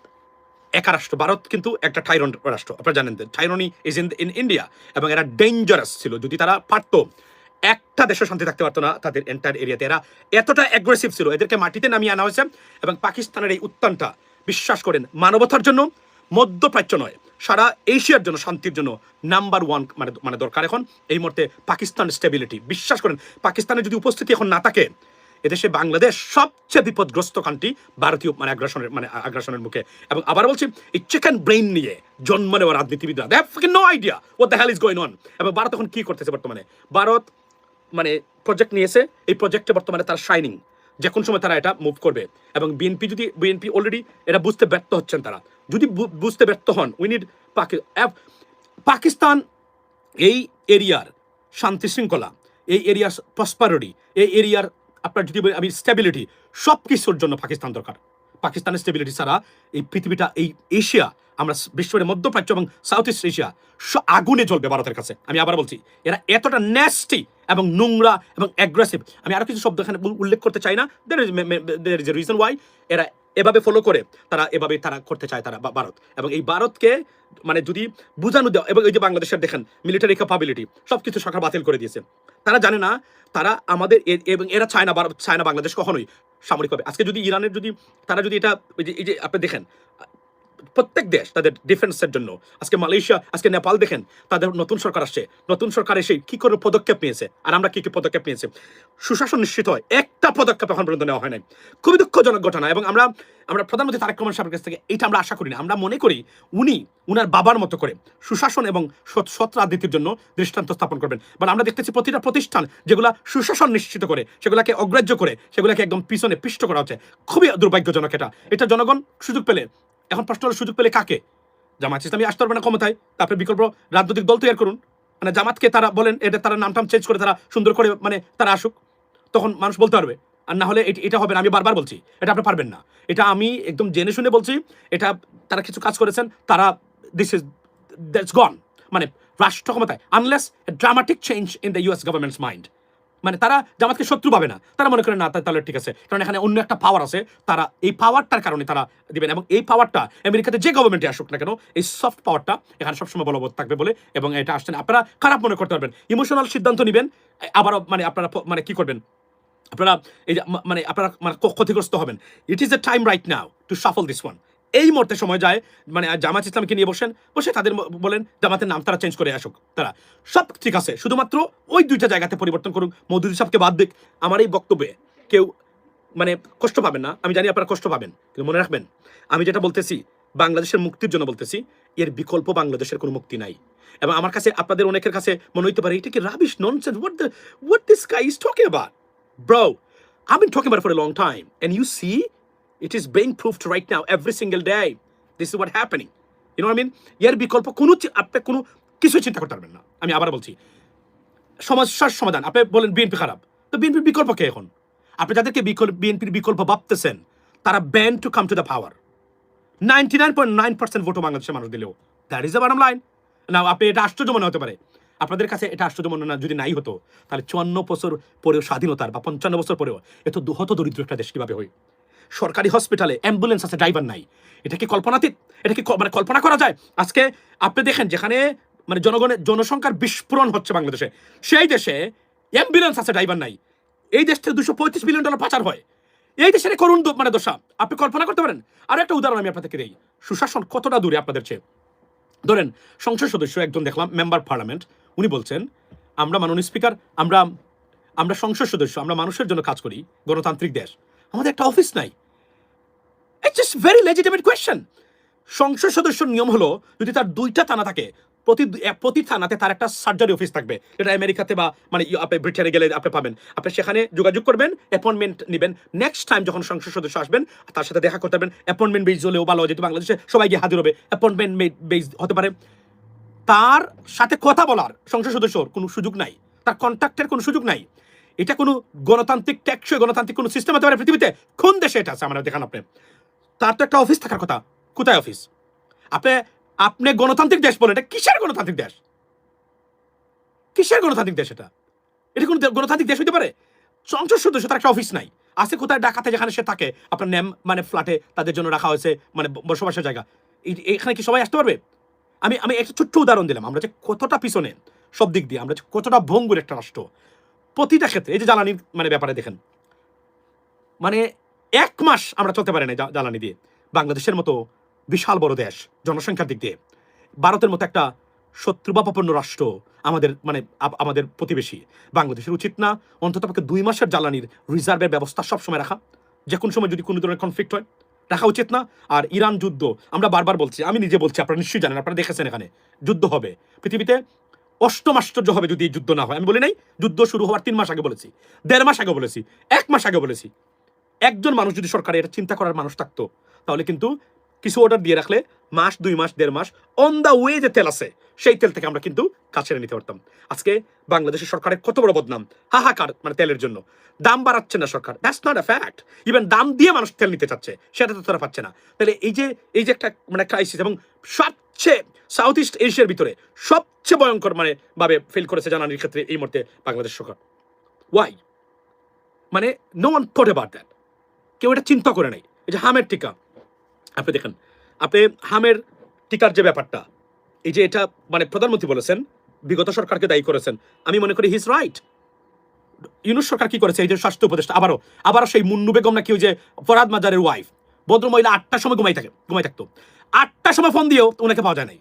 একা রাষ্ট্র, ভারত কিন্তু একটা টাইরন রাষ্ট্র, আপনারা জানেন টাইরনি ইজ ইন ইন্ডিয়া, এবং এরা ডেঞ্জারাস ছিল। যদি তারা পারত একটা দেশে শান্তি থাকতে পারতো না তাদের এন্টায়ার এরিয়াতে। এরা এতটা অ্যাগ্রেসিভ ছিল, এদেরকে মাটিতে নামিয়ে আনা হয়েছে। এবং পাকিস্তানের এই উত্থানটা বিশ্বাস করেন মানবতার জন্য, মধ্যপ্রাচ্য নয়, সারা এশিয়ার জন্য, শান্তির জন্য নাম্বার ওয়ান মানে দরকার এখন এই মুহূর্তে পাকিস্তান স্টেবিলিটি। বিশ্বাস করেন পাকিস্তানের যদি উপস্থিতি এখন না থাকে, এদেশে বাংলাদেশ সবচেয়ে বিপদগ্রস্ত কান্ট্রি ভারতীয় আগ্রাসনের মুখে। এবং আবার বলছি, এই চিকেন ব্রেইন নিয়ে জন্ম নেওয়া রাজনীতিবিদরা, they have fucking no idea what the hell is going on. এবং ভারত এখন কি করতেছে বর্তমানে, ভারত প্রজেক্ট নিয়েছে, এই প্রজেক্টে বর্তমানে তার শাইনিং, যে কোন সময় তারা এটা মুভ করবে। এবং বিএনপি অলরেডি এটা বুঝতে ব্যর্থ হচ্ছেন। তারা যদি বুঝতে ব্যর্থ হন, উই নিড পাকিস্তান এই এরিয়ার শান্তি শৃঙ্খলা, এই এরিয়ার প্রসপারিটি, এই এরিয়ার আপনার যদি আমি স্টেবিলিটি, সব কিছুর জন্য পাকিস্তান দরকার। পাকিস্তানের স্টেবিলিটি ছাড়া এই পৃথিবীটা, এই এশিয়া, আমরা বিশ্বের মধ্যপ্রাচ্য এবং সাউথ ইস্ট এশিয়া আগুনে জ্বলবে ভারতের কাছে। আমি আবার বলছি, এরা এতটা ন্যাস্টি এবং নোংরা এবং অ্যাগ্রেসিভ। আমি আরো কিছু শব্দ এখানে উল্লেখ করতে চাই না, there is a reason why এরা এভাবে ফলো করে, তারা করতে চায় তারা ভারত। এবং এই ভারতকে যদি বুঝানো দেওয়া, এবং এই যে বাংলাদেশের দেখেন মিলিটারি ক্যাপাবিলিটি সবকিছু সরকার বাতিল করে দিয়েছে। তারা জানে না, তারা আমাদের এবং এরা চায় না বাংলাদেশ কখনোই সামরিকভাবে। আজকে যদি ইরানের তারা যদি এটা, এই যে আপনি দেখেন প্রত্যেক দেশ তাদের ডিফেন্সের জন্য, আজকে মালয়েশিয়া, আজকে নেপাল দেখেন, তাদের নতুন সরকার আসছে, নতুন সরকার এসে কি করে পদক্ষেপ নিয়েছে, আর আমরা কি কি পদক্ষেপ নিয়েছে। সুশাসন নিশ্চিত হয়, একটা পদক্ষেপ এখন পর্যন্ত নেওয়া হয় নাই। খুবই দুঃখজনক ঘটনা। এবং আমরা প্রধানমন্ত্রী তারেক রহমান সাহেবের কাছ থেকে এটা আমরা আশা করি না। আমরা মনে করি উনার বাবার মতো করে সুশাসন এবং সৎ রাজনীতির জন্য দৃষ্টান্ত স্থাপন করবেন। বাট আমরা দেখতেছি প্রতিটা প্রতিষ্ঠান যেগুলা সুশাসন নিশ্চিত করে, সেগুলোকে অগ্রাহ্য করে, সেগুলোকে একদম পিছনে পিষ্ট করা হচ্ছে। খুবই দুর্ভাগ্যজনক এটা জনগণ সুযোগ পেলে, এখন প্রশ্ন হলো সুযোগ পেলে কাকে? জামাত ইসলামী আসতে পারবে না ক্ষমতায়, তারপরে বিকল্প রাজনৈতিক দল তৈরি করুন। জামাতকে তারা বলেন, এটা তারা নামটাম চেঞ্জ করে তারা সুন্দর করে তারা আসুক, তখন মানুষ বলতে পারবে। আর না হলে এটা হবে না। আমি বারবার বলছি, এটা আপনি পারবেন না। এটা আমি একদম জেনে শুনে বলছি। এটা তারা কিছু কাজ করেছেন, তারা দ্যাটস গন। রাষ্ট্র ক্ষমতায় unless dramatic change in the US government's mind, তারা জামাতকে শত্রু পাবে না। তারা মনে করে না তাহলে ঠিক আছে, কারণ এখানে অন্য একটা পাওয়ার আছে, তারা এই পাওয়ারটার কারণে তারা দিবেন। এবং এই পাওয়ারটা আমেরিকাতে যে গভর্নমেন্টে আসুক না কেন, এই সফট পাওয়ারটা এখানে সবসময় বলবৎ থাকবে বলে। এবং এটা আসছেন, আপনারা খারাপ মনে করতে পারবেন, ইমোশনাল সিদ্ধান্ত নেবেন, আবারও আপনারা কি করবেন, আপনারা এই যে আপনারা ক্ষতিগ্রস্ত হবেন। It is a time right now to shuffle this one. এই মুহূর্তে সময় যায়, জামাত ইসলামকে নিয়ে বসে তাদের বলেন জামাতের নাম তারা চেঞ্জ করে আসুক, তারা সব ঠিক আছে, শুধুমাত্র ওই দুইটা জায়গাতে পরিবর্তন করুক, মওদুদি সাহেবকে বাদ দিক। আমার এই বক্তব্যে কেউ কষ্ট পাবেন না, আমি জানি আপনারা কষ্ট পাবেন, কিন্তু মনে রাখবেন আমি যেটা বলতেছি বাংলাদেশের মুক্তির জন্য বলতেছি, এর বিকল্প বাংলাদেশের কোনো মুক্তি নাই। এবং আমার কাছে, আপনাদের অনেকের কাছে মনে হইতে পারে এটা কি rubbish nonsense, what this guy is talking about, bro. I've been talking about it for a long time, and you see it is being proved right now every single day. This is what happening, you know what I mean. এর বিকল্প আপনি কোনো কিছু চিন্তা করতে পারবেন না। আমি আবার বলছি, সমস্যার সমাধান আপনি বলেন বিএনপি খারাপ, তো বিএনপির বিকল্প কে এখন? আপনি যাদেরকে বিএনপির বিকল্প ভাবতেছেন, তারা ban to come to the power. 99.9% ভোটও বাংলাদেশের মানুষ দিলেও, that is the bottom line. না, আপনি এটা আশ্চর্য মনে হতে পারে আপনাদের কাছে, এটা আশ্চর্য মনে না যদি নাই হতো, তাহলে 54 বছর পরেও স্বাধীনতার, বা 55 বছর পরেও এত দরিদ্র একটা দেশ কিভাবে হয়? সরকারি হসপিটালে অ্যাম্বুলেন্স আছে, ড্রাইভার নাই। এটা কি কল্পনাতীত? এটা কি কল্পনা করা যায়? আজকে আপনি দেখেন, যেখানে জনসংখ্যার বিস্ফোরণ হচ্ছে বাংলাদেশে, সেই দেশে অ্যাম্বুলেন্স আছে, ড্রাইভার নাই। এই দেশ থেকে $235 বিলিয়ন পাচার হয়। এই দেশের করুণ দশা আপনি কল্পনা করতে পারেন? আর একটা উদাহরণ আমি আপনাদেরকে দিই, সুশাসন কতটা দূরে আপনাদের চেয়ে। ধরেন সংসদ সদস্য একজন দেখলাম, মেম্বার পার্লামেন্ট, উনি বলছেন আমরা মাননীয় স্পিকার, আমরা সংসদ সদস্য, আমরা মানুষের জন্য কাজ করি, গণতান্ত্রিক দেশ, আমাদের একটা অফিস নাই। It's just very legitimate question. সংসদ সদস্যর নিয়ম হলো, যদি তার 2টা থানা থাকে, প্রতি থানাতে তার একটা সার্জারি অফিস থাকবে। এটা আমেরিকাতে বা আপনি ব্রিটেনে গেলে আপনি পাবেন। আপনি সেখানে যোগাযোগ করবেন, অ্যাপয়েন্টমেন্ট নেবেন, নেক্সট টাইম যখন সংসদ সদস্য আসবেন তার সাথে দেখা করতে পারবেন। অ্যাপয়েন্টমেন্ট বেস হলেও ভালো, যেহেতু বাংলাদেশে সবাই গিয়ে হাজির হবে, অ্যাপয়েন্টমেন্ট বেস হতে পারে। তার সাথে কথা বলার সংসদ সদস্যর কোনো সুযোগ নাই, তার কন্ট্যাক্টের কোনো সুযোগ নাই। এটা কোনো গণতান্ত্রিক টেকসই গণতান্ত্রিক কোনো সিস্টেম হতে পারে পৃথিবীতে? কোন দেশে এটা আছে আমরা দেখান। তার তো একটা অফিস থাকার কথা, কোথায় অফিস? আপনি গণতান্ত্রিক দেশ বলেন, এটা কিসের গণতান্ত্রিক দেশ? কিসের গণতান্ত্রিক দেশ এটা? এটা কোনো গণতান্ত্রিক দেশ হতে পারে? সংসদ সদস্য তার একটা অফিস নাই, আছে কোথায়? ঢাকাতে, যেখানে সে থাকে, আপনার নেম ফ্ল্যাটে তাদের জন্য রাখা হয়েছে, বসবাসের জায়গা। এখানে কি সবাই আসতে পারবে? আমি একটা ছোট্ট উদাহরণ দিলাম, আমরা যে কতটা পিছনে সব দিক দিয়ে, আমরা যে কতটা ভঙ্গুর একটা রাষ্ট্র। প্রতিটা ক্ষেত্রে এই যে জ্বালানির মানে ব্যাপারে দেখেন, মানে 1 মাস আমরা চলতে পারি না জ্বালানি দিয়ে। বাংলাদেশের মতো বিশাল বড় দেশ জনসংখ্যার দিক দিয়ে, ভারতের মতো একটা শত্রুবাপন্ন রাষ্ট্র আমাদের মানে আমাদের প্রতিবেশী, বাংলাদেশের উচিত না অন্ততপক্ষে 2 মাসের জ্বালানির রিজার্ভের ব্যবস্থা সবসময় রাখা? যে কোনো সময় যদি কোনো ধরনের কনফ্লিক্ট হয় রাখা উচিত না? আর ইরান যুদ্ধ আমরা বারবার বলছি, আমি নিজে বলছি, আপনারা নিশ্চয়ই জানেন, আপনারা দেখেছেন এখানে যুদ্ধ হবে পৃথিবীতে। অষ্টম আশ্চর্য হবে যদি এই যুদ্ধ না হয়। আমি বলি নাই যুদ্ধ শুরু হওয়ার 3 মাস আগে বলেছি, 1.5 মাস আগে বলেছি, 1 মাস আগে বলেছি। একজন মানুষ যদি সরকারে এটা চিন্তা করার মানুষ থাকতো তাহলে কিন্তু কিছু অর্ডার দিয়ে রাখলে মাস 2 মাস 1.5 মাস অন দা ওয়ে যে তেল আছে সেই তেল থেকে আমরা কিন্তু কাজ ছেড়ে নিতে পারতাম। আজকে বাংলাদেশের সরকারের কত বড় বদনাম, হাহাকার মানে তেলের জন্য। দাম বাড়াচ্ছে না সরকার, that's not a fact. Even দাম দিয়ে মানুষ তেল নিতে চাচ্ছে, সেটা তো তারা পাচ্ছে না। তাহলে এই যে একটা মানে ক্রাইসিস, এবং সবচেয়ে সাউথ ইস্ট এশিয়ার ভিতরে সবচেয়ে ভয়ঙ্কর মানে ভাবে ফেল করেছে জ্বালানির ক্ষেত্রে এই মুহূর্তে বাংলাদেশ সরকার। ওয়াই? মানে no one thought about that. কেউ এটা চিন্তা করে নাই। এই যে হামের টিকা আপনি দেখেন, আপনি হামের টিকার যে ব্যাপারটা, এই যে এটা মানে প্রধানমন্ত্রী বলেছেন, বিগত সরকারকে দায়ী করেছেন, আমি মনে করি হিজ রাইট। ইউনূস সরকার কি করেছে, এই যে স্বাস্থ্য উপদেষ্টা আবারও সেই মুন্নু বেগম নাকি ওই যে ফরহাদ মাজারের ওয়াইফ, ভদ্রমহিলা 8টার সময় ঘুমাই থাকতো, 8টার সময় ফোন দিয়েও ওনাকে পাওয়া যায় নাই।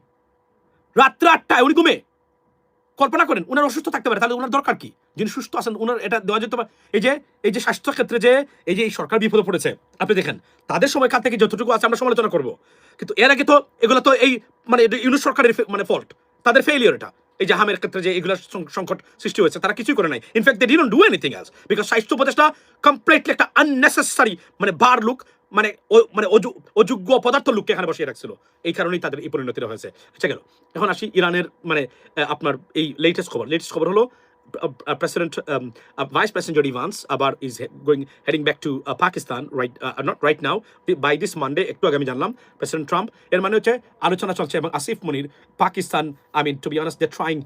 রাত্রে 8টায় উনি ঘুমে। কল্পনা করেন, উনার অসুস্থ থাকতে পারে, তাহলে উনার দরকার কি? যিনি সুস্থ আছেন উনার এটা দেওয়া যেতে পারে। এই যে স্বাস্থ্য ক্ষেত্রে যে এই সরকার বিপদে পড়েছে, আপনি দেখেন তাদের সময়কাল থেকে যতটুকু আছে আমরা সমালোচনা করব, কিন্তু এর আগে তো এগুলো তো এই মানে ইউনূস সরকারের মানে ফল্ট, তাদের ফেইলিয়র এটা। এই যে হামের ক্ষেত্রে যে এগুলো সংকট সৃষ্টি হয়েছে, তারা কিছুই করে নাই। In fact they didn't do anything else, because স্বাস্থ্য উপদেষ্টা কমপ্লিটলি একটা আননেসেসারি মানে বার লুক, মানে অযোগ্য অপদার্থ লোককে এখানে বসিয়ে রাখছিল। এই কারণেই তাদের এই পরিণতিটা হয়েছে। আচ্ছা গেল, এখন আসি ইরানের মানে আপনার এই লেটেস্ট খবর হলো President Vice President Jody Vance আবার is heading back to Pakistan not right now, by this Monday। একটু আগে আমি জানলাম প্রেসিডেন্ট ট্রাম্প, এর মানে হচ্ছে আলোচনা চলছে, এবং আসিফ মনির Pakistan, I mean to be honest they're trying,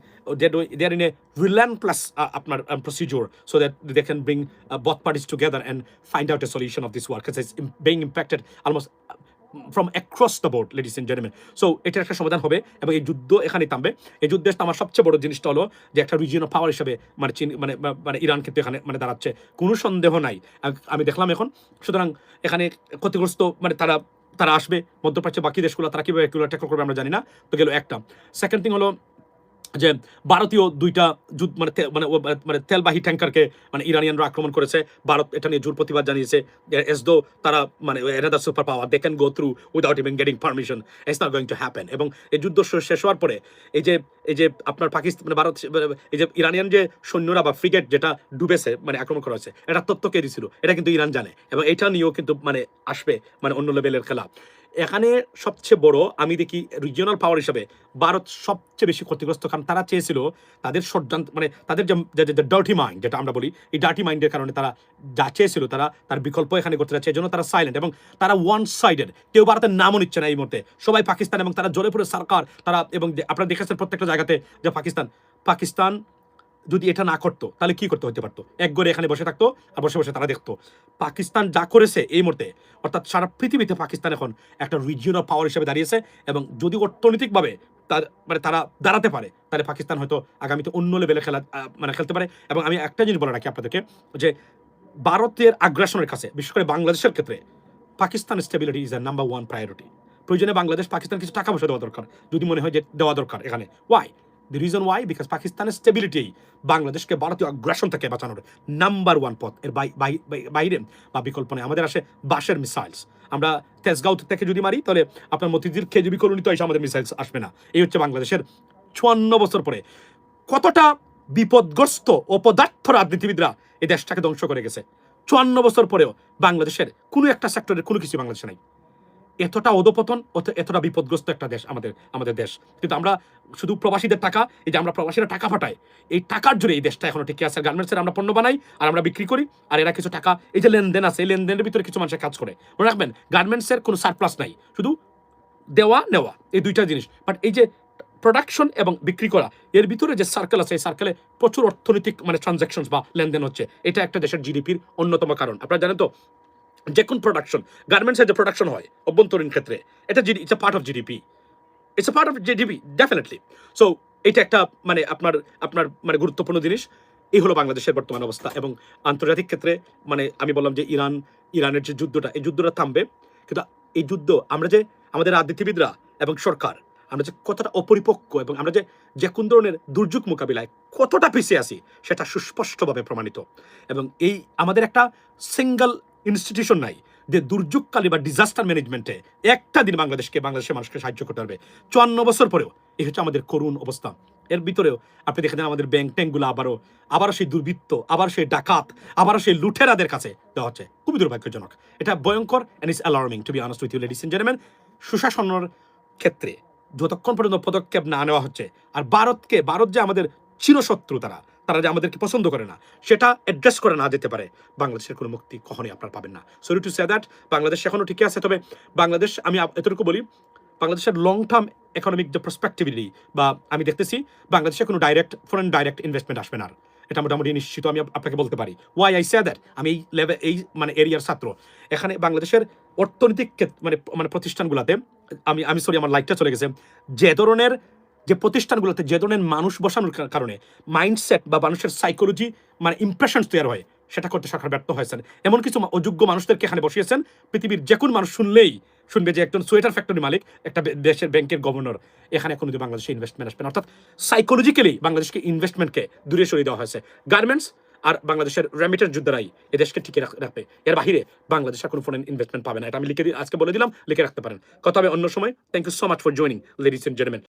they're in a relentless আপনার procedure so that they can bring both parties together and find out a solution of this war, because it's being impacted almost from across the board, ladies and gentlemen. So এটার একটা সমাধান হবে এবং এই যুদ্ধ এখানেই থামবে। এই যুদ্ধের থামার সবচেয়ে বড় জিনিসটা হলো যে একটা রিজিয়নাল পাওয়ার হিসেবে মানে চীন মানে ইরান কিন্তু এখানে মানে দাঁড়াচ্ছে, কোনো সন্দেহ নাই। আমি দেখলাম এখন, সুতরাং এখানে ক্ষতিগ্রস্ত মানে তারা আসবে মধ্যপ্রাচ্য বাকি দেশগুলো, তারা কিভাবে এগুলো ট্যাকল করবে আমরা জানি না। তো গেল একটা। সেকেন্ড থিং হলো যে ভারতীয় 2টা যুদ্ধ মানে তেলবাহী ট্যাঙ্কারকে মানে ইরানিয়ানরা আক্রমণ করেছে। ভারত এটা নিয়ে জোর প্রতিবাদ জানিয়েছে, এজ দো তারা মানে another super power, they can go through without even getting permission, it's not going to happen. এবং এই যুদ্ধ শেষ হওয়ার পরে এই যে আপনার পাকিস্তান মানে ভারত এই যে ইরানিয়ান যে সৈন্যরা বা ফ্রিগেট যেটা ডুবেছে মানে আক্রমণ করা হয়েছে, এটা তথ্য কে দিছিল এটা কিন্তু ইরান জানে, এবং এটা নিয়েও কিন্তু মানে আসবে মানে অন্য লেভেলের খেলা। এখানে সবচেয়ে বড় আমি দেখি রিজিয়নাল পাওয়ার হিসেবে ভারত সবচেয়ে বেশি ক্ষতিগ্রস্ত, কারণ তারা চেয়েছিল তাদের ষড়যন্ত্র মানে তাদের যে ডার্টি মাইন্ড যেটা আমরা বলি, এই ডার্টি মাইন্ডের কারণে তারা যা চেয়েছিল তার বিকল্প এখানে করতে যাচ্ছে। এই জন্য তারা সাইলেন্ট এবং তারা ওয়ান সাইডেড, কেউ ভারতের নামও নিচ্ছে না এই মুহূর্তে, সবাই পাকিস্তান, এবং তারা জোরে পড়ে সরকার তারা, এবং আপনারা দেখেছেন প্রত্যেকটা জায়গাতে যে পাকিস্তান যদি এটা না করতো তাহলে কি করতে হতে পারতো, এক ঘরে এখানে বসে থাকতো আর বসে বসে তারা দেখতো। পাকিস্তান যা করেছে এই মুহূর্তে, অর্থাৎ সারা পৃথিবীতে পাকিস্তান এখন একটা রিজিয়নাল পাওয়ার হিসেবে দাঁড়িয়েছে, এবং যদি অর্থনৈতিকভাবে তারা দাঁড়াতে পারে তাহলে পাকিস্তান হয়তো আগামীতে অন্য লেভেলে খেলতে পারে। এবং আমি একটা জিনিস বলে রাখি আপনাদেরকে, যে ভারতের আগ্রাসনের কাছে বিশেষ করে বাংলাদেশের ক্ষেত্রে পাকিস্তানের stability is the number 1 priority. প্রয়োজনে বাংলাদেশ পাকিস্তান কিছু টাকা পয়সা দেওয়া দরকার, যদি মনে হয় যে দেওয়া দরকার এখানে। Why? The reason why, because পাকিস্তানের স্টেবিলিটি বাংলাদেশকে ভারতীয় আগ্রাসন থেকে বাঁচানোর নাম্বার 1 পথ, এর বাইরে বা বিকল্প নেই। আমাদের আসে বাঁশের মিসাইলস, আমরা তেজগাঁও থেকে যদি মারি তাহলে আপনার মতিঝিল কেজিবি কলোনিতে এসে আমাদের মিসাইলস আসবে না। এই হচ্ছে বাংলাদেশের 54 বছর পরে কতটা বিপদগ্রস্ত অপদার্থ রাজনীতিবিদরা এই দেশটাকে ধ্বংস করে গেছে। 54 বছর পরেও বাংলাদেশের কোনো একটা সেক্টরের কোনো কিছু বাংলাদেশে নাই। এতটা অধপতন, এতটা বিপদগ্রস্ত একটা দেশ আমাদের দেশ। কিন্তু আমরা শুধু প্রবাসীদের টাকা, এই যে আমরা প্রবাসীরা টাকা পাঠাই, এই টাকার জোরে এই দেশটা এখনো টিকে আছে। গার্মেন্টসের আমরা পণ্য বানাই আর আমরা বিক্রি করি, আর এরা কিছু টাকা, এই যে লেনদেন আছে, এই লেনদেনের ভিতরে কিছু মানুষের কাজ করে। মনে রাখবেন, গার্মেন্টসের কোনো সারপ্লাস নাই, শুধু দেওয়া নেওয়া, এই দুইটা জিনিস। বাট এই যে প্রোডাকশন এবং বিক্রি করা, এর ভিতরে যে সার্কেল আছে, এই সার্কেলে প্রচুর অর্থনৈতিক মানে ট্রানজাকশন বা লেনদেন হচ্ছে। এটা একটা দেশের জিডিপির অন্যতম কারণ। আপনারা জানেন তো, যে কোন প্রোডাকশন, গার্মেন্টসের যে প্রোডাকশন হয় অভ্যন্তরীণ ক্ষেত্রে, এটা it's a part of GDP, it's a part of GDP definitely. So এটা একটা মানে আপনার মানে গুরুত্বপূর্ণ জিনিস। এই হলো বাংলাদেশের বর্তমান অবস্থা। এবং আন্তর্জাতিক ক্ষেত্রে মানে আমি বললাম যে ইরানের যে যুদ্ধটা, এই যুদ্ধটা থামবে, কিন্তু এই যুদ্ধ আমরা যে আমাদের রাজনীতিবিদরা এবং সরকার আমরা যে কতটা অপরিপক্ক এবং আমরা যে কোন ধরনের দুর্যোগ মোকাবিলায় কতটা পিছিয়ে আছি সেটা সুস্পষ্টভাবে প্রমাণিত। এবং এই আমাদের একটা সিঙ্গেল ইনস্টিটিউশন নাই যে দুর্যোগকালী বা ডিজাস্টার ম্যানেজমেন্টে একটা দিন বাংলাদেশের মানুষকে সাহায্য করতে পারবে। 54 বছর পরেও এই হচ্ছে আমাদের করুণ অবস্থা। এর ভিতরেও আপনি দেখে দেন আমাদের ব্যাংক ট্যাঙ্কগুলো আবারও সেই দুর্বৃত্ত, আবার সেই ডাকাত, আবারও সেই লুটেরাদের কাছে দেওয়া হচ্ছে। খুবই দুর্ভাগ্যজনক, এটা ভয়ঙ্কর and is alarming to be honest with you ladies and gentleman. সুশাসনের ক্ষেত্রে যতক্ষণ পর্যন্ত পদক্ষেপ না নেওয়া হচ্ছে, আর ভারত যে আমাদের চিরশত্রু, তারা যে আমাদেরকে পছন্দ করে না, সেটা অ্যাড্রেস করে না যেতে পারে, বাংলাদেশের কোনো মুক্তি কখনোই আপনারা পাবেন না। Sorry to say that, Bangladesh এখনো ঠিকই আছে। তবে বাংলাদেশ, আমি এতটুকু বলি, বাংলাদেশের লং টার্ম ইকোনমিক যে প্রসপেক্টিভিটি, বা আমি দেখতেছি বাংলাদেশে কোনো ফরেন ডাইরেক্ট ইনভেস্টমেন্ট আসবে না, এটা মোটামুটি নিশ্চিত আমি আপনাকে বলতে পারি। ওয়াই আই সে দ্যাট, আমি এই মানে এরিয়ার ছাত্র। এখানে বাংলাদেশের অর্থনৈতিক মানে প্রতিষ্ঠানগুলোতে আমি সরি, আমার লাইটটা চলে গেছে, যে ধরনের যে প্রতিষ্ঠানগুলোতে যে ধরনের মানুষ বসানোর কারণে মাইন্ডসেট বা মানুষের সাইকোলজি মানে ইমপ্রেশন তৈরি হয়, সেটা করতে সরকার ব্যর্থ হয়েছেন। এমন কিছু অযোগ্য মানুষদেরকে এখানে বসিয়েছেন, পৃথিবীর যে কোনো মানুষ শুনবে যে একজন সোয়েটার ফ্যাক্টরি মালিক, একটা দেশের ব্যাংকের গভর্নর, এখানে কোনো বাংলাদেশে ইনভেস্টমেন্ট আসবে না। অর্থাৎ সাইকোলজিক্যালি বাংলাদেশকে ইনভেস্টমেন্টকে দূরে সরিয়ে দেওয়া হয়েছে। গার্মেন্টস আর বাংলাদেশের রেমিটেন্স যোদ্ধারাই এদেশকে টিকে রাখবে, এর বাহিরে বাংলাদেশের কোনো ফরেন ইনভেস্টমেন্ট পাবে না। এটা আমি আজকে বলে দিলাম, লিখে রাখতে পারেন। কথা হবে অন্য সময়। Thank you so much for joining ladies and gentleman.